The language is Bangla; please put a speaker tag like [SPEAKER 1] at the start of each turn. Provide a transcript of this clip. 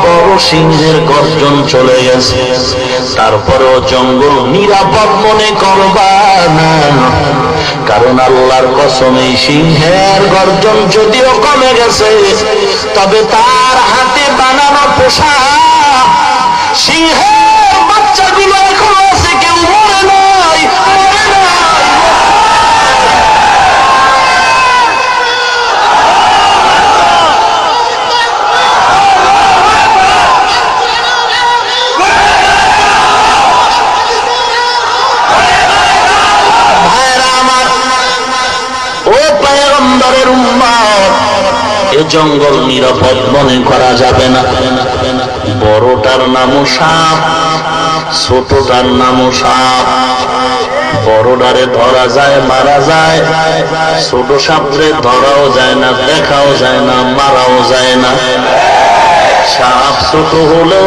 [SPEAKER 1] বড় সিংহের গর্জন চলে গেছে, তারপরেও জঙ্গল নিরাপদ মনে করবা না, কারণ আল্লাহর কসম এই সিংহের গর্জন যদিও কমে গেছে, তবে তার হাতে বানানো পোশাক সিংহের বাচ্চাগুলো এখনো আছে, কেউ মরে নাই, মরে নাই। ভাইরা আমার, ও পয়গম্বরের উম্মত, এ জঙ্গল নিরাপদ মনে করা যাবে না। বড়টার নামও সাপ, ছোটটার নামও সাপ। বড়টারে ধরা যায়, মারা যায়, ছোট সাপরে ধরাও যায় না, দেখাও যায় না, মারাও যায় না। সাপ ছোট হলেও